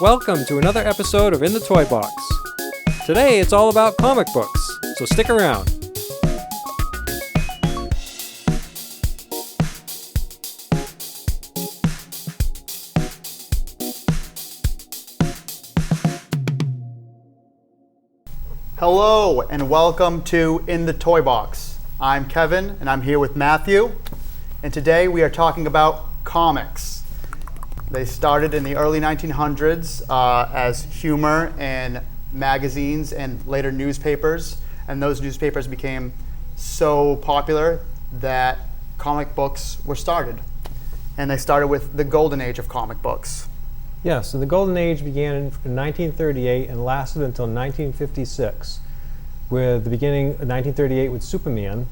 Welcome to another episode of In the Toy Box. Today it's all about comic books, so stick around. Hello and welcome to In the Toy Box. I'm Kevin and I'm here with Matthew, and today we are talking about comics. They started in the early 1900s as humor in magazines and later newspapers, and those newspapers became so popular that comic books were started. And they started with the golden age of comic books. Yes, so the golden age began in 1938 and lasted until 1956, with the beginning of 1938 with Superman,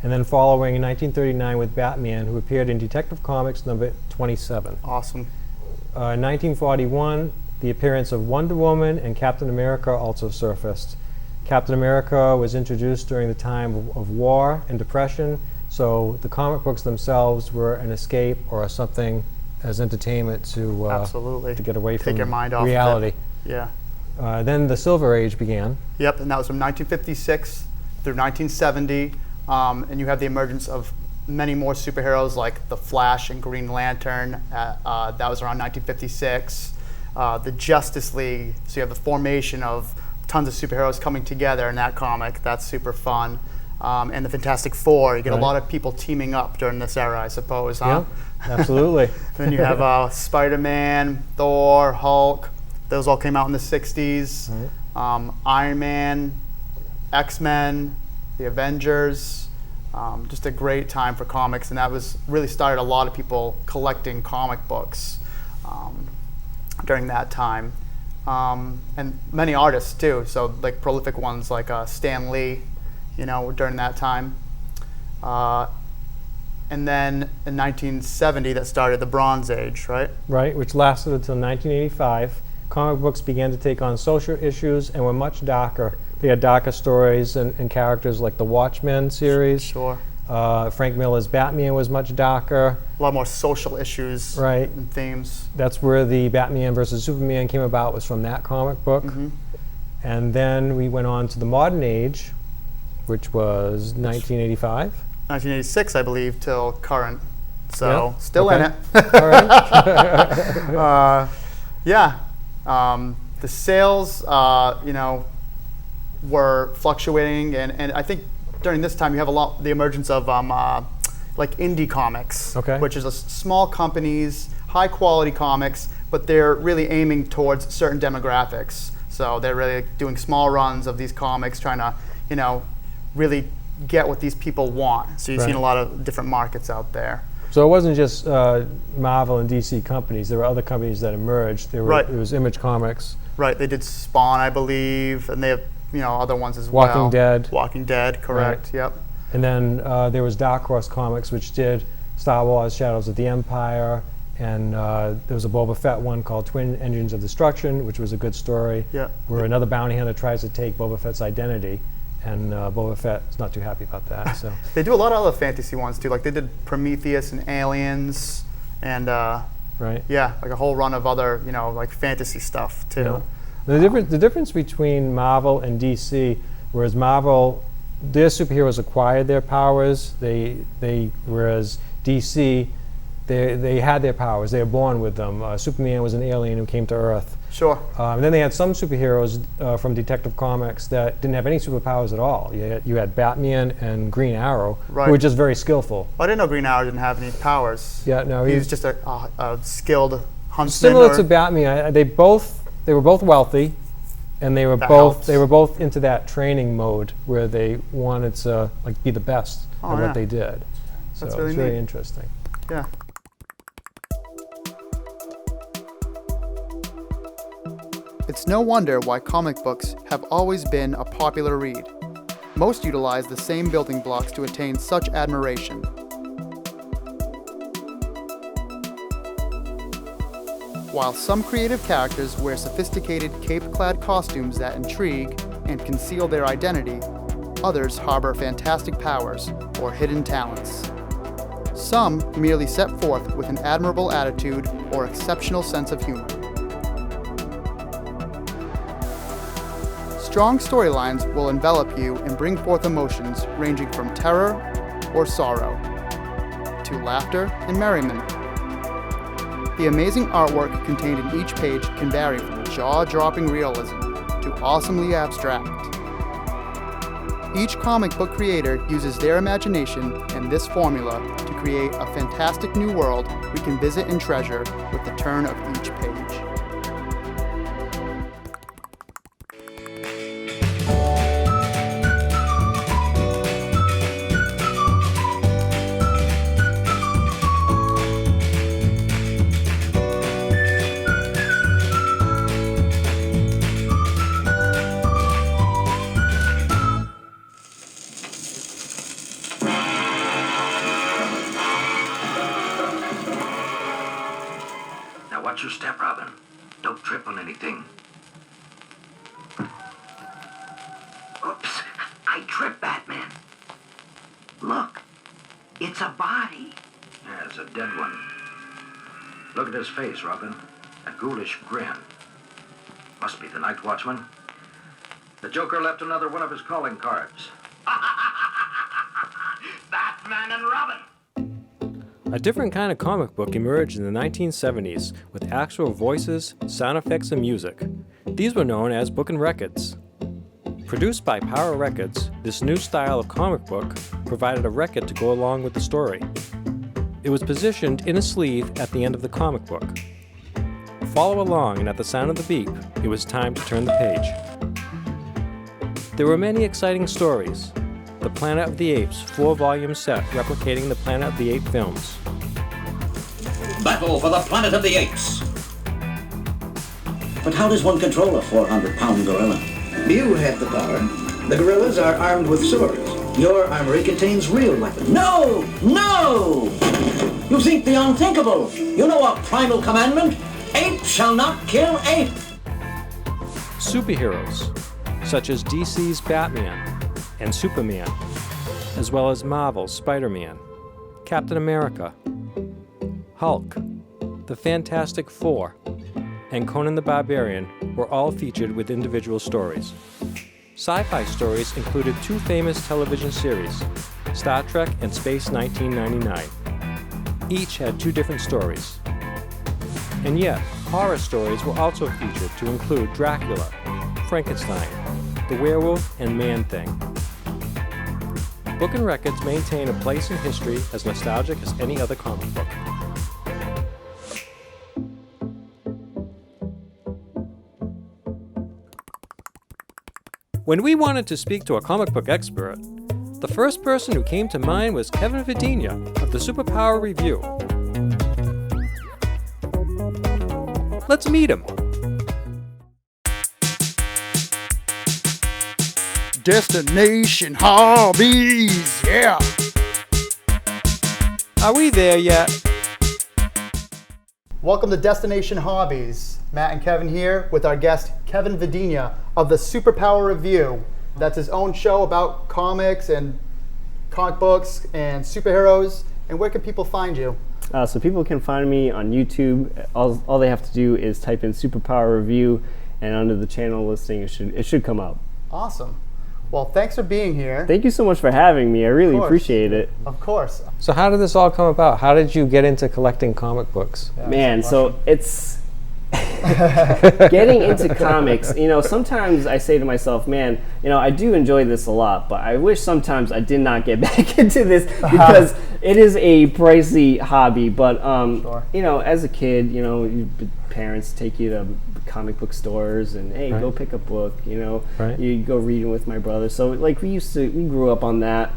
and then following in 1939 with Batman, who appeared in Detective Comics number 27. Awesome. In 1941, the appearance of Wonder Woman and Captain America also surfaced. Captain America was introduced during the time of war and depression, so the comic books themselves were an escape or something as entertainment to Absolutely. To get away from your mind off reality. Of it. Yeah. Then the Silver Age began. Yep, and that was from 1956 through 1970, and you have the emergence of many more superheroes like the Flash and Green Lantern. That was around 1956. The Justice League, so you have the formation of tons of superheroes coming together in that comic. That's super fun. And the Fantastic Four, you get a lot of people teaming up during this era, I suppose, huh? Yep, absolutely. Then you have Spider-Man, Thor, Hulk. Those all came out in the 60s. Right. Iron Man, X-Men, the Avengers. Just a great time for comics, and that was really started a lot of people collecting comic books during that time. And many artists too, so like prolific ones like Stan Lee, during that time. And then in 1970 that started the Bronze Age, right? Right, which lasted until 1985. Comic books began to take on social issues and were much darker. They had darker stories and characters like the Watchmen series. Sure. Frank Miller's Batman was much darker. A lot more social issues and themes. That's where the Batman versus Superman came about, was from that comic book. Mm-hmm. And then we went on to the modern age, which was 1985. 1986, I believe, till current. So still in it. All right. Yeah. The sales, were fluctuating, and I think during this time you have the emergence of like indie comics, which is small companies, high quality comics, but they're really aiming towards certain demographics. So they're really doing small runs of these comics, trying to, really get what these people want. So you've seen a lot of different markets out there. So it wasn't just Marvel and DC companies. There were other companies that emerged. It was Image Comics. Right. They did Spawn, I believe, and they have other ones as well. Walking Dead, correct. Right. Yep. And then there was Dark Horse Comics, which did Star Wars: Shadows of the Empire, and there was a Boba Fett one called Twin Engines of Destruction, which was a good story. Yeah. Where another bounty hunter tries to take Boba Fett's identity. And Boba Fett's not too happy about that. So they do a lot of other fantasy ones too. Like they did Prometheus and Aliens, and like a whole run of other like fantasy stuff too. Yeah. The difference between Marvel and DC, whereas Marvel, their superheroes acquired their powers. Whereas DC, they had their powers. They were born with them. Superman was an alien who came to Earth. Sure. And then they had some superheroes from Detective Comics that didn't have any superpowers at all. You had Batman and Green Arrow, who were just very skillful. I didn't know Green Arrow didn't have any powers. Yeah, no, he was just a skilled huntsman. Similar to Batman, they were both wealthy, and they were both into that training mode where they wanted to be the best at what they did. So That's really it's neat. very interesting. Yeah. It's no wonder why comic books have always been a popular read. Most utilize the same building blocks to attain such admiration. While some creative characters wear sophisticated cape-clad costumes that intrigue and conceal their identity, others harbor fantastic powers or hidden talents. Some merely set forth with an admirable attitude or exceptional sense of humor. strong storylines will envelop you and bring forth emotions ranging from terror or sorrow to laughter and merriment. The amazing artwork contained in each page can vary from jaw-dropping realism to awesomely abstract. Each comic book creator uses their imagination and this formula to create a fantastic new world we can visit and treasure with the turn of each page. Watch your step, Robin. Don't trip on anything. Oops, I tripped, Batman. Look, it's a body. Yeah, it's a dead one. Look at his face, Robin. A ghoulish grin. Must be the night watchman. The Joker left another one of his calling cards. Batman and Robin. A different kind of comic book emerged in the 1970s with actual voices, sound effects, and music. These were known as book and records. Produced by Power Records, this new style of comic book provided a record to go along with the story. It was positioned in a sleeve at the end of the comic book. Follow along, and at the sound of the beep, it was time to turn the page. There were many exciting stories. The Planet of the Apes 4-volume set replicating the Planet of the Apes films. Battle for the Planet of the Apes. But how does one control a 400-pound gorilla? You have the power. The gorillas are armed with swords. Your armory contains real weapons. No! No! You think the unthinkable. You know our primal commandment? Ape shall not kill ape. Superheroes, such as DC's Batman and Superman, as well as Marvel's Spider-Man, Captain America, Hulk, the Fantastic Four, and Conan the Barbarian were all featured with individual stories. Sci-fi stories included two famous television series, Star Trek and Space 1999. Each had two different stories. And yet, horror stories were also featured to include Dracula, Frankenstein, the Werewolf, and Man-Thing. Book and Records maintain a place in history as nostalgic as any other comic book. When we wanted to speak to a comic book expert, the first person who came to mind was Kevin Vidinha of the Superpower Review. Let's meet him. Destination Hobbies, yeah! Are we there yet? Welcome to Destination Hobbies. Matt and Kevin here with our guest Kevin Vidinha of the Superpower Review. That's his own show about comics and comic books and superheroes. And where can people find you? So people can find me on YouTube. All they have to do is type in Superpower Review, and under the channel listing, it should come up. Awesome. Well, thanks for being here. Thank you so much for having me. I really appreciate it. Of course. So how did this all come about? How did you get into collecting comic books? Yeah, Man, so it's getting into comics. You know, sometimes I say to myself, man, you know, I do enjoy this a lot, but I wish sometimes I did not get back into this because it is a pricey hobby. But Sure. you know, as a kid, you know, parents take you to comic book stores and hey, go pick a book. You know, you go reading with my brother. So like we grew up on that.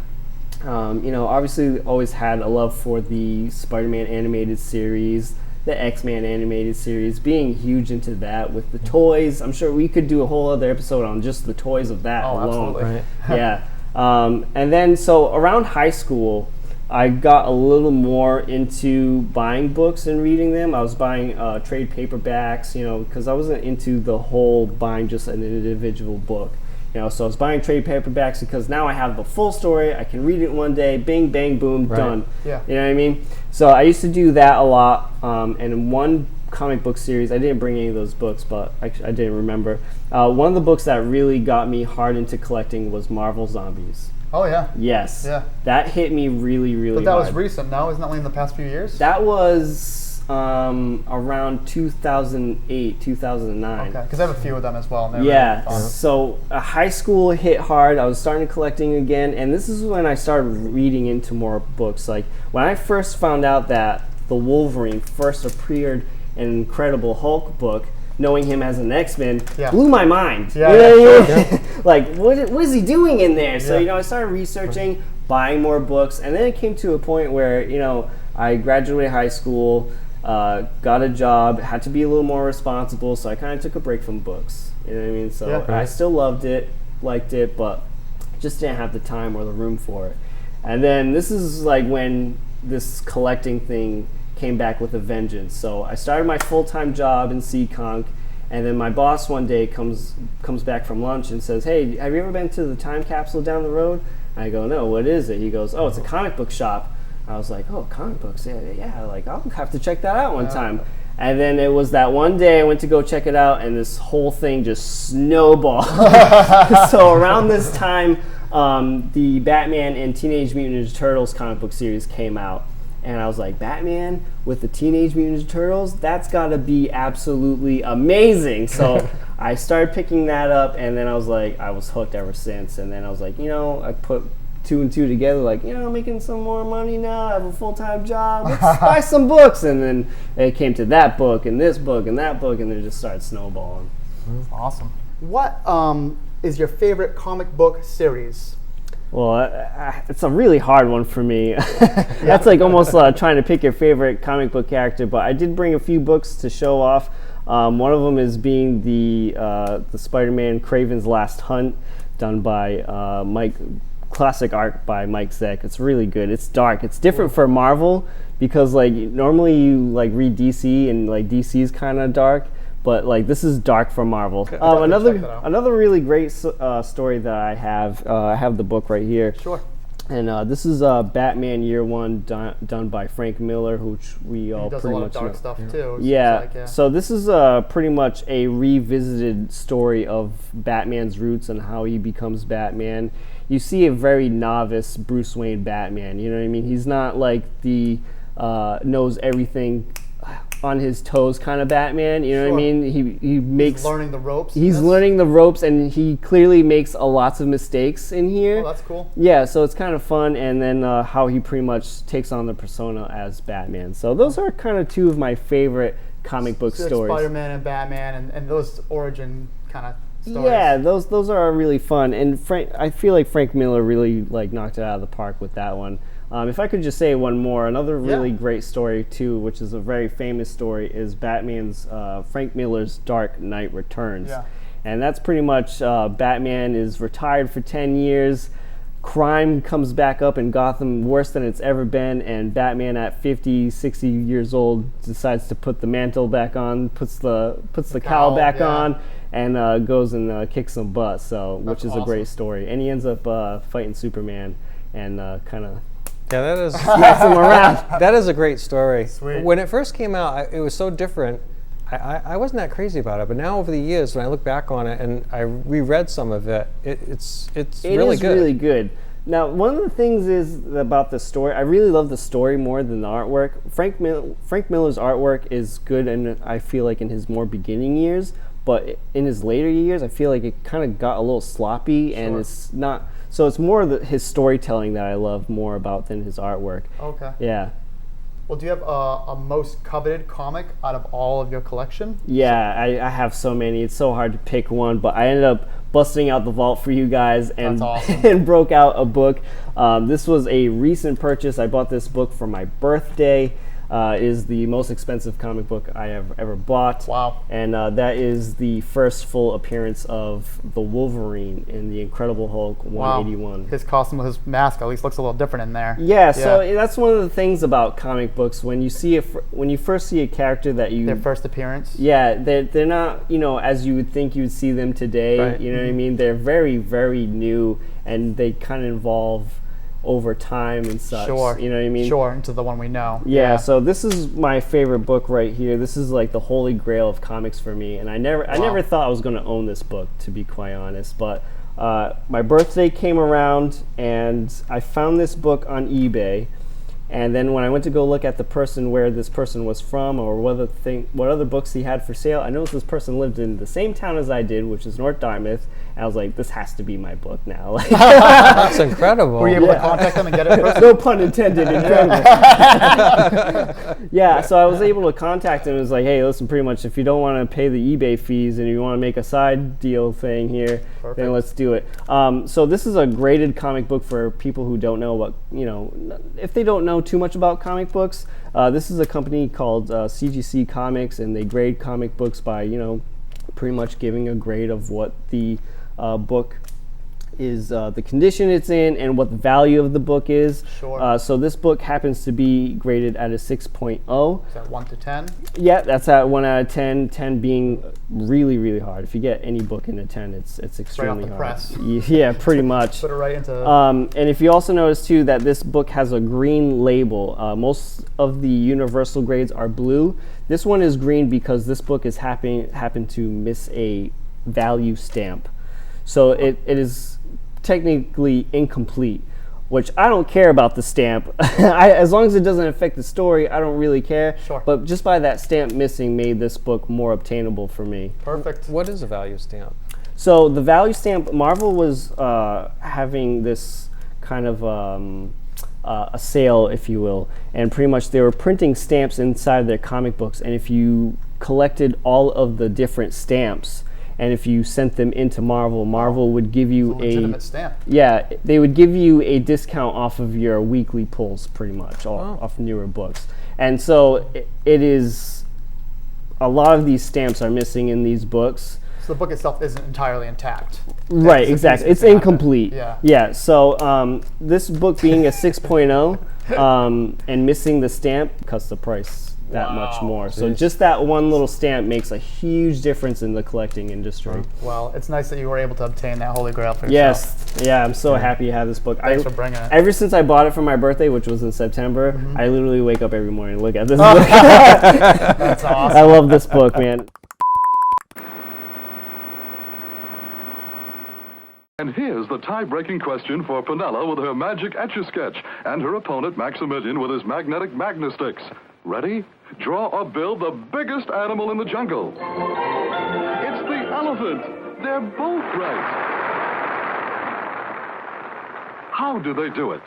You know, obviously always had a love for the Spider-Man animated series, the X-Men animated series, being huge into that with the toys. I'm sure we could do a whole other episode on just the toys of that alone. Absolutely. Yeah. And then so around high school, I got a little more into buying books and reading them. I was buying trade paperbacks, you know, because I wasn't into the whole buying just an individual book. You know, so I was buying trade paperbacks because now I have the full story. I can read it one day, bing, bang, boom, done. Yeah. You know what I mean? So I used to do that a lot. And one comic book series. I didn't bring any of those books, but I didn't remember. One of the books that really got me hard into collecting was Marvel Zombies. Oh yeah. Yes. Yeah. That hit me really, really hard. But that was recent, no? Isn't that like in the past few years? That was around 2008, 2009. Okay, because I have a few of them as well. And they're Yeah, really fun. so high school hit hard. I was starting collecting again, and this is when I started reading into more books. Like when I first found out that the Wolverine first appeared in an Incredible Hulk book, knowing him as an X-Men blew my mind. Yeah, you know yeah, what I mean? Like, what is he doing in there? So, Yeah. I started researching, buying more books, and then it came to a point where, I graduated high school, got a job, had to be a little more responsible, so I kind of took a break from books. You know what I mean? So I still loved it, liked it, but just didn't have the time or the room for it. And then this is like when this collecting thing came back with a vengeance. So I started my full-time job in Seekonk, and then my boss one day comes back from lunch and says, "Hey, have you ever been to the time capsule down the road?" I go, "No, what is it?" He goes, "Oh, it's a comic book shop." I was like, "Oh, comic books, yeah, like I'll have to check that out one time." And then it was that one day I went to go check it out, and this whole thing just snowballed. So around this time, the Batman and Teenage Mutant Ninja Turtles comic book series came out. And I was like, Batman with the Teenage Mutant Ninja Turtles? That's got to be absolutely amazing. So I started picking that up, and then I was hooked ever since. And then I was like, I put 2 and 2 together, like, I'm making some more money now. I have a full-time job. Let's buy some books. And then it came to that book and this book and that book, and then it just started snowballing. Awesome. What is your favorite comic book series? Well, it's a really hard one for me. That's like almost trying to pick your favorite comic book character, but I did bring a few books to show off. One of them is being the Spider-Man Kraven's Last Hunt, done by classic art by Mike Zeck. It's really good. It's dark. It's different for Marvel because like normally you like read DC and like DC's kind of dark. But like this is dark for Marvel. Another really great story that I have the book right here. Sure. And this is Batman Year One done by Frank Miller, which we all pretty much know. He does a lot of dark stuff too. Yeah. So this is pretty much a revisited story of Batman's roots and how he becomes Batman. You see a very novice Bruce Wayne Batman. You know what I mean? He's not like the knows everything on his toes kind of Batman, you know what I mean? He makes... He's learning the ropes. He's learning the ropes, and he clearly makes lots of mistakes in here. Oh, that's cool. Yeah, so it's kind of fun, and then how he pretty much takes on the persona as Batman. So those are kind of 2 of my favorite comic book stories. Spider-Man and Batman, and those origin kind of stories. Yeah, those are really fun, and I feel like Frank Miller really like knocked it out of the park with that one. If I could just say one more, another really great story too, which is a very famous story, is Batman's Frank Miller's Dark Knight Returns. Yeah. And that's pretty much Batman is retired for 10 years, crime comes back up in Gotham worse than it's ever been, and Batman at 50, 60 years old decides to put the mantle back on, puts the cowl back on, and goes and kicks some butt, which is awesome. A great story. And he ends up fighting Superman and kind of... Yeah, that is smacks him around. That is a great story. Sweet. When it first came out, it was so different. I wasn't that crazy about it, but now over the years, when I look back on it and I reread some of it, it's really good. It is really good. Now, one of the things is about the story. I really love the story more than the artwork. Frank Miller's artwork is good, and I feel like in his more beginning years, but in his later years, I feel like it kind of got a little sloppy, and it's not. So it's more his storytelling that I love more about than his artwork. Okay. Yeah. Well, do you have a most coveted comic out of all of your collection? Yeah, I have so many. It's so hard to pick one, but I ended up busting out the vault for you guys and, and broke out a book. This was a recent purchase. I bought this book for my birthday. It is the most expensive comic book I have ever bought. Wow. And that is the first full appearance of the Wolverine in the Incredible Hulk 181. Wow. His costume with his mask at least looks a little different in there. Yeah, so that's one of the things about comic books. When you see when you first see a character that you... Their first appearance? Yeah, they're not, as you would think you would see them today. Right. You know what I mean? They're very, very new, and they kind of involve over time and such. Sure. You know what I mean? Sure, into the one we know. Yeah, so this is my favorite book right here. This is like the holy grail of comics for me, and I never thought I was going to own this book, to be quite honest. But my birthday came around, and I found this book on eBay. And then when I went to go look at the person, where this person was from, or what other books he had for sale, I noticed this person lived in the same town as I did, which is North Dartmouth. And I was like, this has to be my book now. Like, That's incredible. Were you able to contact them and get it first? no pun intended. Incredible. Yeah, so I was able to contact him. It was like, hey, listen, pretty much, if you don't want to pay the eBay fees and you want to make a side deal thing here, then let's do it. So this is a graded comic book for people who don't know what, if they don't know too much about comic books. This is a company called CGC Comics, and they grade comic books by, pretty much giving a grade of what the book is, the condition it's in, and what the value of the book is. Sure. So this book happens to be graded at a 6.0. Is that 1 to 10? Yeah, that's at 1 out of 10. 10 being really, really hard. If you get any book in a 10, it's extremely right off the hard. press. Yeah, pretty much. Put it right into. And if you also notice too that this book has a green label. Most of the universal grades are blue. This one is green because this book is happened to miss a value stamp. So it is technically incomplete, which I don't care about the stamp. As long as it doesn't affect the story, I don't really care. Sure. But just by that stamp missing made this book more obtainable for me. Perfect. What is a value stamp? So the value stamp, Marvel was having this kind of a sale, if you will, and pretty much they were printing stamps inside their comic books, and if you collected all of the different stamps, and if you sent them into Marvel would give you a legitimate stamp. Yeah, they would give you a discount off of your weekly pulls, pretty much, off newer books. And so it is, a lot of these stamps are missing in these books. So the book itself isn't entirely intact. Right, exactly. It's incomplete. Yeah. Yeah. So this book being a 6.0 and missing the stamp cuts the price that much more. So just that one little stamp makes a huge difference in the collecting industry. Well, it's nice that you were able to obtain that holy grail for yourself. Yes. Yeah, I'm so happy to have this book. Thanks for bringing it. Ever since I bought it for my birthday, which was in September, I literally wake up every morning and look at this book. That's awesome. I love this book, man. And here's the tie-breaking question for Pinella with her magic Etch-a-Sketch and her opponent Maximilian with his magnetic Magnasticks. Ready? Draw or build the biggest animal in the jungle. It's the elephant. They're both right. How do they do it?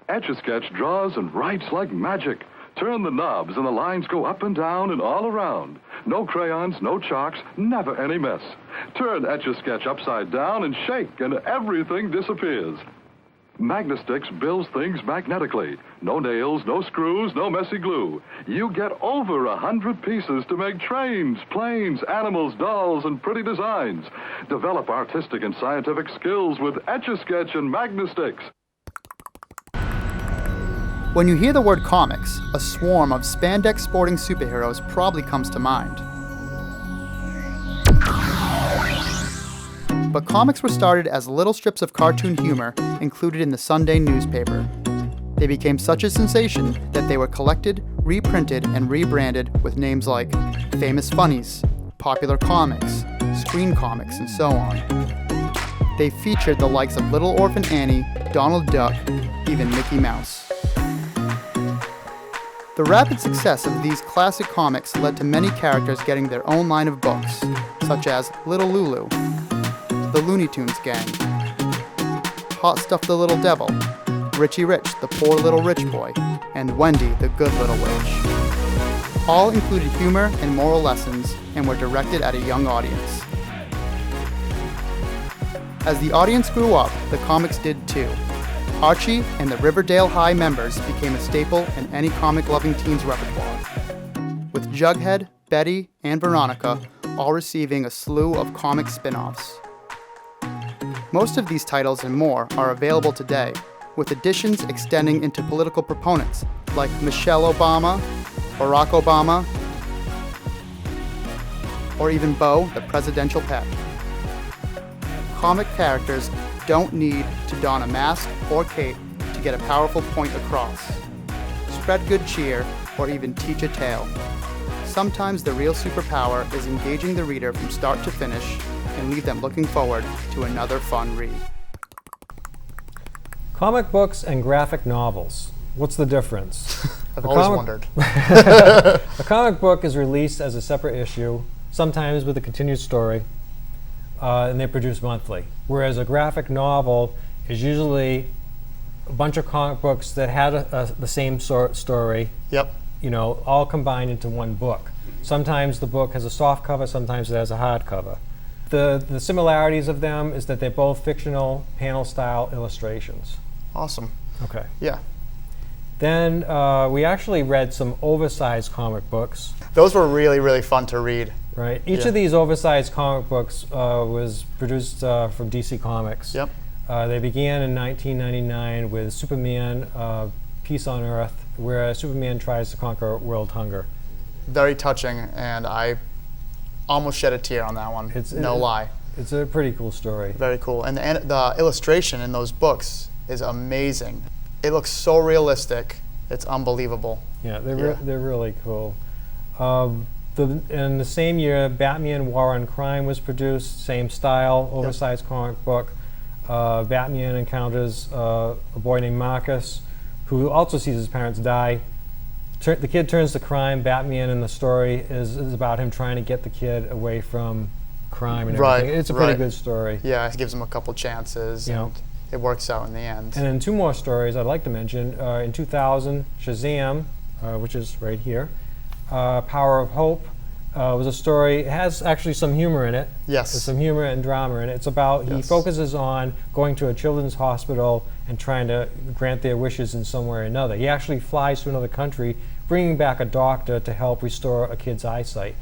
Etch-a-Sketch draws and writes like magic. Turn the knobs and the lines go up and down and all around. No crayons, no chalks, never any mess. Turn Etch-a-Sketch upside down and shake and everything disappears. Magnasticks builds things magnetically. No nails, no screws, no messy glue. You get over 100 pieces to make trains, planes, animals, dolls, and pretty designs. Develop artistic and scientific skills with Etch-a-Sketch and Magnasticks. When you hear the word comics, a swarm of spandex sporting superheroes probably comes to mind. But comics were started as little strips of cartoon humor included in the Sunday newspaper. They became such a sensation that they were collected, reprinted, and rebranded with names like Famous Funnies, Popular Comics, Screen Comics, and so on. They featured the likes of Little Orphan Annie, Donald Duck, even Mickey Mouse. The rapid success of these classic comics led to many characters getting their own line of books, such as Little Lulu, the Looney Tunes Gang, Hot Stuff the Little Devil, Richie Rich, the Poor Little Rich Boy, and Wendy, the Good Little Witch. All included humor and moral lessons and were directed at a young audience. As the audience grew up, the comics did too. Archie and the Riverdale High members became a staple in any comic-loving teen's repertoire, with Jughead, Betty, and Veronica all receiving a slew of comic spin-offs. Most of these titles and more are available today, with additions extending into political proponents like Michelle Obama, Barack Obama, or even Beau, the presidential pet. Comic characters don't need to don a mask or cape to get a powerful point across, spread good cheer, or even teach a tale. Sometimes the real superpower is engaging the reader from start to finish and leave them looking forward to another fun read. Comic books and graphic novels. What's the difference? I've always wondered. A comic book is released as a separate issue, sometimes with a continued story, and they're produced monthly. Whereas a graphic novel is usually a bunch of comic books that had the same story. Yep. All combined into one book. Sometimes the book has a soft cover, sometimes it has a hard cover. The similarities of them is that they're both fictional panel-style illustrations. Awesome. Okay. Yeah. Then we actually read some oversized comic books. Those were really, really fun to read. Right. Each of these oversized comic books was produced from DC Comics. Yep. They began in 1999 with Superman, Peace on Earth, where Superman tries to conquer world hunger. Very touching, and I almost shed a tear on that one. No lie. It's a pretty cool story. Very cool. And the illustration in those books is amazing. It looks so realistic. It's unbelievable. Yeah, they're really cool. In the same year, Batman War on Crime was produced, same style, oversized comic book. Batman encounters a boy named Marcus, who also sees his parents die. The kid turns to crime. Batman in the story is about him trying to get the kid away from crime and everything. It's a pretty good story. Yeah, it gives him a couple chances, and it works out in the end. And then two more stories I'd like to mention. In 2000, Shazam, which is right here, Power of Hope, was a story. It has actually some humor in it. Yes. There's some humor and drama in it. It's about, he focuses on going to a children's hospital and trying to grant their wishes in some way or another. He actually flies to another country, bringing back a doctor to help restore a kid's eyesight.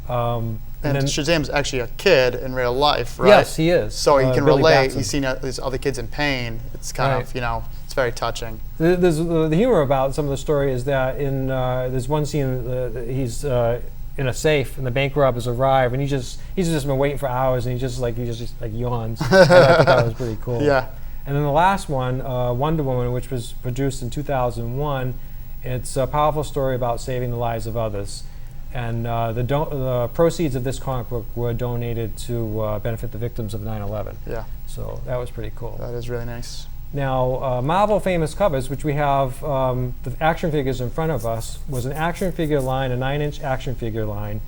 And Shazam's actually a kid in real life, right? Yes, he is. So he can Billy relate. Batson. He's seen these other kids in pain. It's kind of, it's very touching. The humor about some of the story is that in there's one scene he's in a safe and the bank robbers arrive and he's just been waiting for hours and he just yawns. And I thought that was pretty cool. Yeah. And then the last one, Wonder Woman, which was produced in 2001. It's a powerful story about saving the lives of others. And the proceeds of this comic book were donated to benefit the victims of 9/11. Yeah. So that was pretty cool. That is really nice. Now, Marvel Famous Covers, which we have the action figures in front of us, was an action figure line, a 9-inch action figure line,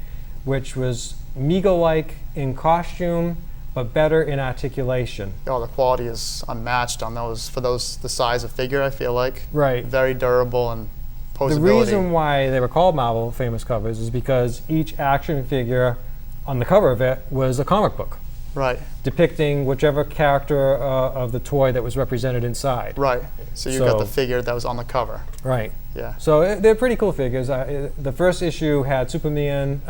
which was Mego-like in costume, but better in articulation. Oh, the quality is unmatched on those, for the size of figure, I feel like. Right. Very durable and posability. The reason why they were called Marvel Famous Covers is because each action figure on the cover of it was a comic book. Right. Depicting whichever character of the toy that was represented inside. Right. So you got the figure that was on the cover. Right. Yeah. So they're pretty cool figures. The first issue had Spider-Man,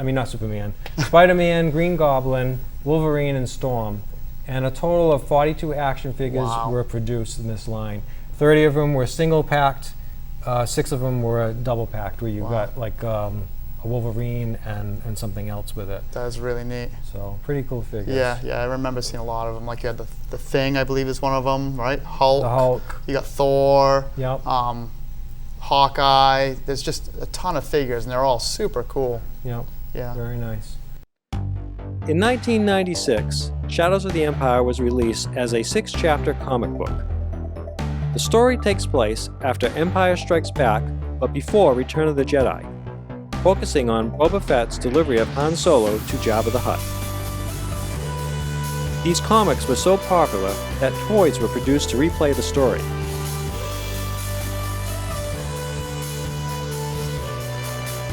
Green Goblin, Wolverine, and Storm. And a total of 42 action figures were produced in this line. 30 of them were single-packed, 6 of them were double-packed, where you got like a Wolverine and something else with it. That is really neat. So pretty cool figures. Yeah, I remember seeing a lot of them. Like you had the Thing, I believe is one of them, right? Hulk. The Hulk. You got Thor. Yep. Hawkeye. There's just a ton of figures, and they're all super cool. Yep. Yeah. Very nice. In 1996, Shadows of the Empire was released as a 6-chapter comic book. The story takes place after Empire Strikes Back, but before Return of the Jedi, focusing on Boba Fett's delivery of Han Solo to Jabba the Hutt. These comics were so popular that toys were produced to replay the story.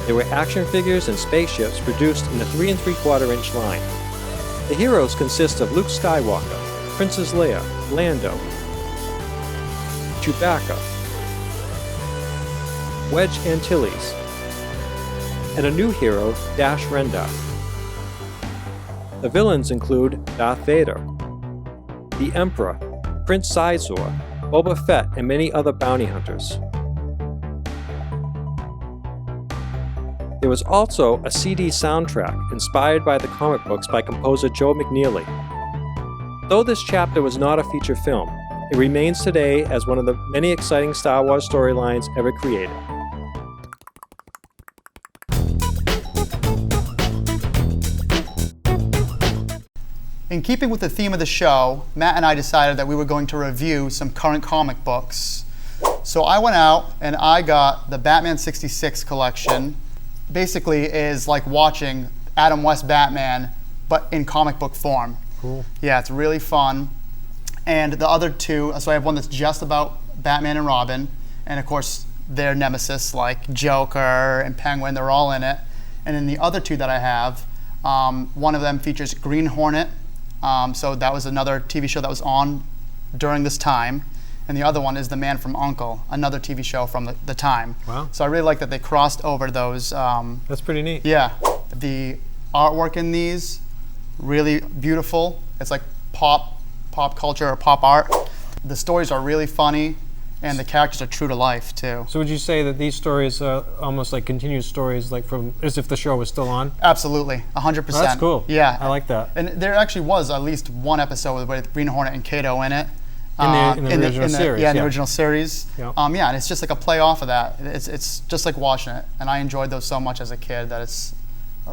There were action figures and spaceships produced in a 3 3/4-inch line. The heroes consist of Luke Skywalker, Princess Leia, Lando, Chewbacca, Wedge Antilles, and a new hero, Dash Rendar. The villains include Darth Vader, the Emperor, Prince Sizor, Boba Fett, and many other bounty hunters. There was also a CD soundtrack inspired by the comic books by composer Joe McNeely. Though this chapter was not a feature film, It remains today as one of the many exciting Star Wars storylines ever created. In keeping with the theme of the show, Matt and I decided that we were going to review some current comic books. So I went out and I got the Batman 66 collection. Basically is like watching Adam West Batman, but in comic book form. Cool. Yeah, it's really fun. And the other two, so I have one that's just about Batman and Robin, and of course their nemesis like Joker and Penguin, they're all in it. And then the other two that I have, one of them features Green Hornet. So that was another TV show that was on during this time. And the other one is The Man from U.N.C.L.E., another TV show from the time. Wow. So I really like that they crossed over those. That's pretty neat. Yeah. The artwork in these, really beautiful. It's like pop culture or pop art. The stories are really funny, and the characters are true to life, too. So would you say that these stories are almost like continuous stories, like from as if the show was still on? Absolutely, 100%. Oh, that's cool. Yeah. I like that. And there actually was at least one episode with Green Hornet and Kato in it. In the original series. Yeah, in the original series. Yeah. Yeah, and it's just like a play off of that. It's just like watching it, and I enjoyed those so much as a kid that it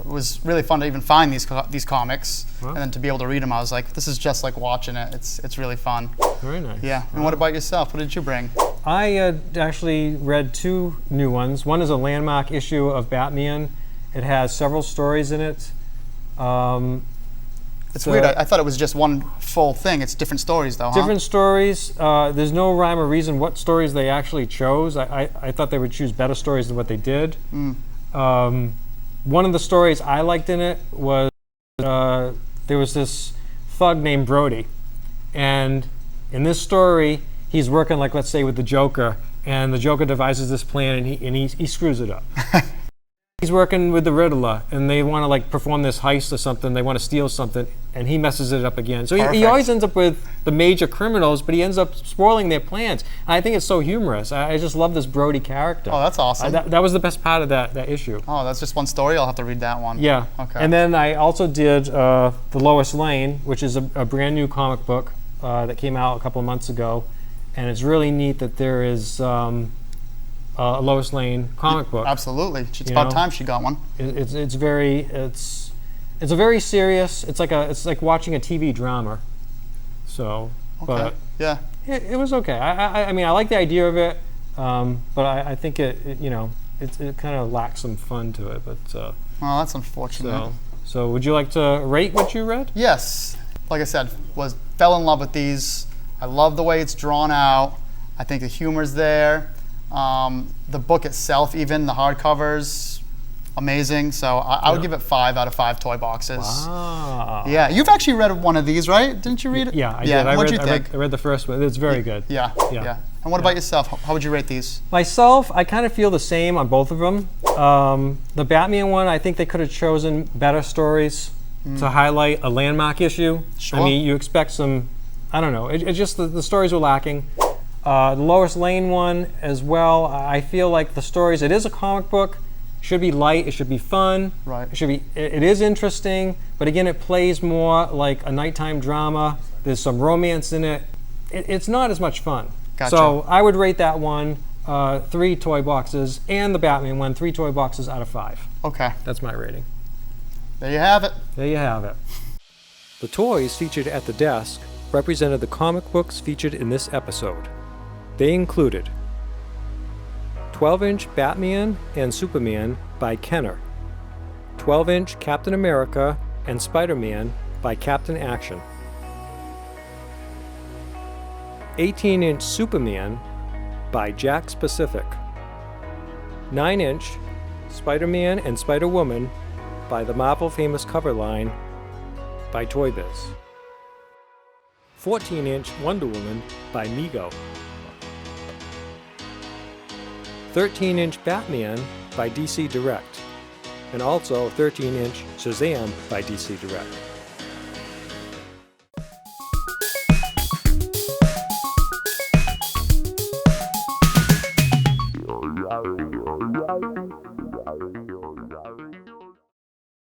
was really fun to even find these comics, and then to be able to read them. I was like, this is just like watching it. It's really fun. Very nice. Yeah. And what about yourself? What did you bring? I actually read two new ones. One is a landmark issue of Batman. It has several stories in it. It's weird. I thought it was just one full thing. It's different stories, though, huh? Different stories. There's no rhyme or reason what stories they actually chose. I thought they would choose better stories than what they did. One of the stories I liked in it was there was this thug named Brody. And in this story, he's working, like, let's say, with the Joker. And the Joker devises this plan, and he screws it up. He's working with the Riddler, and they want to like perform this heist or something. They want to steal something, and he messes it up again. So he always ends up with the major criminals, but he ends up spoiling their plans. And I think it's so humorous. I just love this Brody character. Oh, that's awesome. That was the best part of that issue. Oh, that's just one story? I'll have to read that one. Yeah. Okay. And then I also did The Lois Lane, which is a brand new comic book that came out a couple of months ago. And it's really neat that there is a Lois Lane comic book. Absolutely. It's about time she got one. It's a very serious. It's like watching a TV drama. So, Okay. but Yeah. it was okay. I mean, I like the idea of it, but I think it kind of lacks some fun to it. But Well, that's unfortunate. so would you like to rate what you read? Yes. Like I said, fell in love with these. I love the way it's drawn out. I think the humor's there. The book itself, even the hardcovers, amazing. So I would give it 5 out of 5 toy boxes. Wow. Yeah, you've actually read one of these, right? Didn't you read it? Yeah, I did. What'd you think? I read the first one. It's very good. Yeah. And what about yourself? How would you rate these? Myself, I kind of feel the same on both of them. The Batman one, I think they could have chosen better stories to highlight a landmark issue. Sure. I mean, you expect some, I don't know, it just the stories were lacking. The Lois Lane one as well, I feel like the stories, it is a comic book, should be light, it should be fun, Right. it is interesting, but again, it plays more like a nighttime drama. There's some romance in it. It's not as much fun. Gotcha. So I would rate that one 3 toy boxes, and the Batman one 3 toy boxes out of 5. Okay. That's my rating. There you have it. There you have it. The toys featured at the desk represented the comic books featured in this episode. They included 12-inch Batman and Superman by Kenner, 12-inch Captain America and Spider-Man by Captain Action, 18-inch Superman by Jack Specific, 9-inch Spider-Man and Spider-Woman by the Marvel Famous Cover Line by Toy Biz, 14-inch Wonder Woman by Mego, 13-inch Batman by DC Direct, and also 13-inch Shazam by DC Direct.